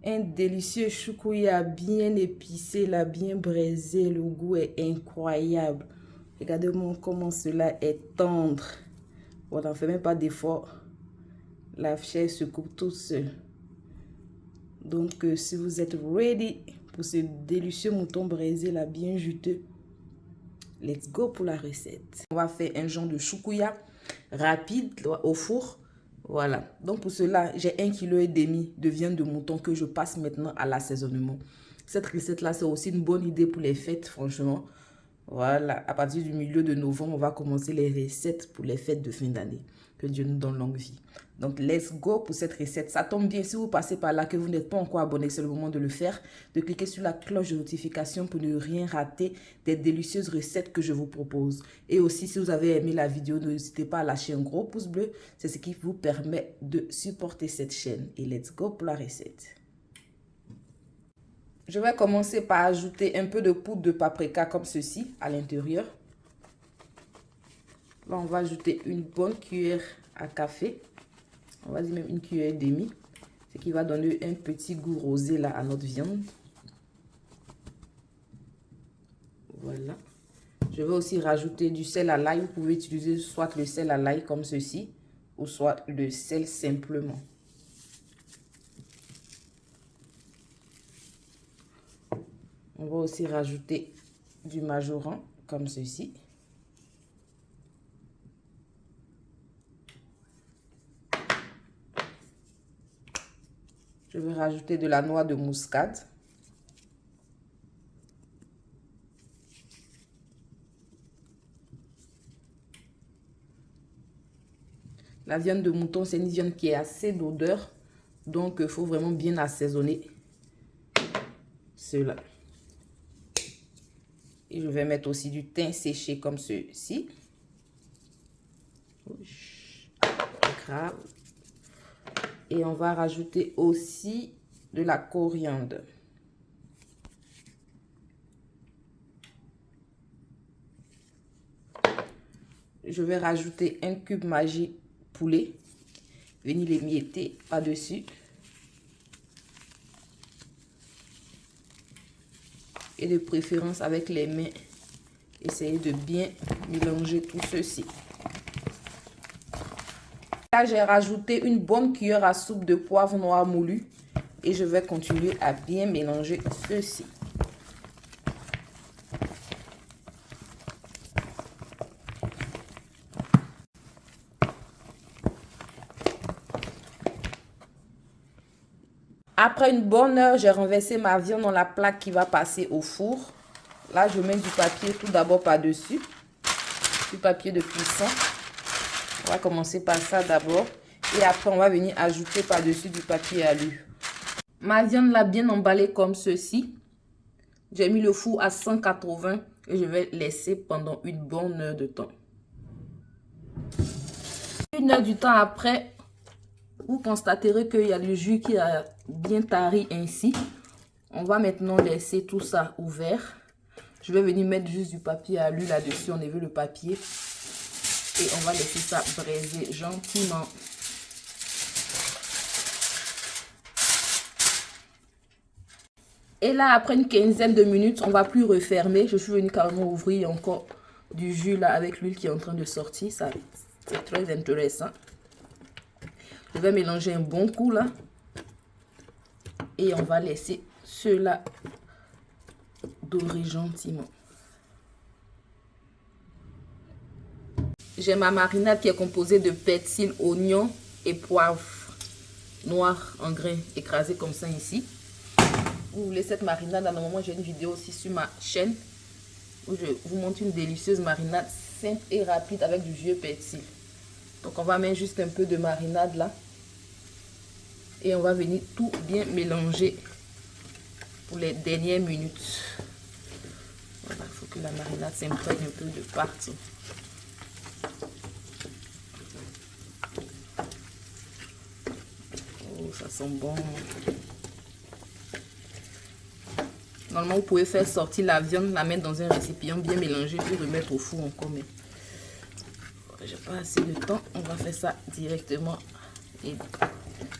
Un délicieux choukouya bien épicé, là, bien braisé. Le goût est incroyable. Regardez-moi comment cela est tendre. On n'en fait même pas d'effort. La chair se coupe toute seule. Donc, si vous êtes ready pour ce délicieux mouton braisé, là, bien juteux, let's go pour la recette. On va faire un genre de choukouya rapide au four. Voilà. Donc, pour cela, j'ai 1,5 kg de viande de mouton que je passe maintenant à l'assaisonnement. Cette recette-là, c'est aussi une bonne idée pour les fêtes, franchement. Voilà. À partir du milieu de novembre, on va commencer les recettes pour les fêtes de fin d'année. Que Dieu nous donne longue vie. Donc, let's go pour cette recette. Ça tombe bien, si vous passez par là, que vous n'êtes pas encore abonné, c'est le moment de le faire. De cliquer sur la cloche de notification pour ne rien rater des délicieuses recettes que je vous propose. Et aussi, si vous avez aimé la vidéo, n'hésitez pas à lâcher un gros pouce bleu. C'est ce qui vous permet de supporter cette chaîne. Et let's go pour la recette. Je vais commencer par ajouter un peu de poudre de paprika comme ceci à l'intérieur. Là, on va ajouter une bonne cuillère à café. On va dire même 1,5 cuillère. Ce qui va donner un petit goût rosé là à notre viande. Voilà. Je vais aussi rajouter du sel à l'ail. Vous pouvez utiliser soit le sel à l'ail comme ceci, ou soit le sel simplement. On va aussi rajouter du majoran comme ceci. Je vais rajouter de la noix de muscade. La viande de mouton, c'est une viande qui est assez d'odeur. Donc, il faut vraiment bien assaisonner cela. Et je vais mettre aussi du thym séché comme ceci. Grave. Et on va rajouter aussi de la coriandre. Je vais rajouter un cube Maggi poulet. Venez l'émietter par-dessus. Et de préférence avec les mains, essayez de bien mélanger tout ceci. Là, j'ai rajouté une bonne cuillère à soupe de poivre noir moulu. Et je vais continuer à bien mélanger ceci. Après une bonne heure, j'ai renversé ma viande dans la plaque qui va passer au four. Là, je mets du papier tout d'abord par-dessus. Du papier de cuisson. On va commencer par ça d'abord. Et après, on va venir ajouter par-dessus du papier alu. Ma viande l'a bien emballée comme ceci. J'ai mis le four à 180 et je vais laisser pendant une bonne heure de temps. Une heure du temps après, vous constaterez qu'il y a le jus qui a bien tari ainsi. On va maintenant laisser tout ça ouvert. Je vais venir mettre juste du papier alu là-dessus. On enlève le papier. Et on va laisser ça braiser gentiment. Et là, après une quinzaine de minutes, on ne va plus refermer. Je suis venue carrément ouvrir encore du jus là avec l'huile qui est en train de sortir. Ça, c'est très intéressant. Je vais mélanger un bon coup là. Et on va laisser cela dorer gentiment. J'ai ma marinade qui est composée de persil, oignon et poivre noir en grains écrasés comme ça ici. Vous voulez cette marinade, à un moment j'ai une vidéo aussi sur ma chaîne où je vous montre une délicieuse marinade simple et rapide avec du vieux persil. Donc on va mettre juste un peu de marinade là. Et on va venir tout bien mélanger pour les dernières minutes. Voilà, il faut que la marinade s'imprègne un peu de partout. Oh, ça sent bon. Normalement, vous pouvez faire sortir la viande, la mettre dans un récipient bien mélangé, puis remettre au four encore. Mais j'ai pas assez de temps. On va faire ça directement. Et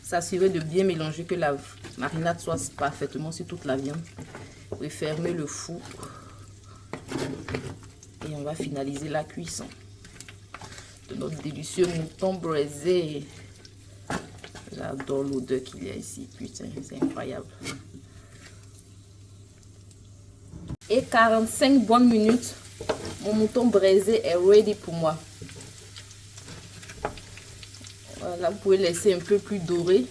s'assurer de bien mélanger, que la marinade soit parfaitement sur toute la viande. Vous pouvez fermer le four. Et on va finaliser la cuisson de notre délicieux mouton braisé. J'adore l'odeur qu'il y a ici. Putain, c'est incroyable. Et 45 bonnes minutes, mon mouton braisé est ready pour moi. Voilà, vous pouvez laisser un peu plus doré.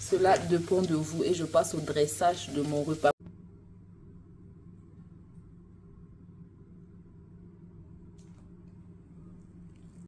Cela dépend de vous et je passe au dressage de mon repas.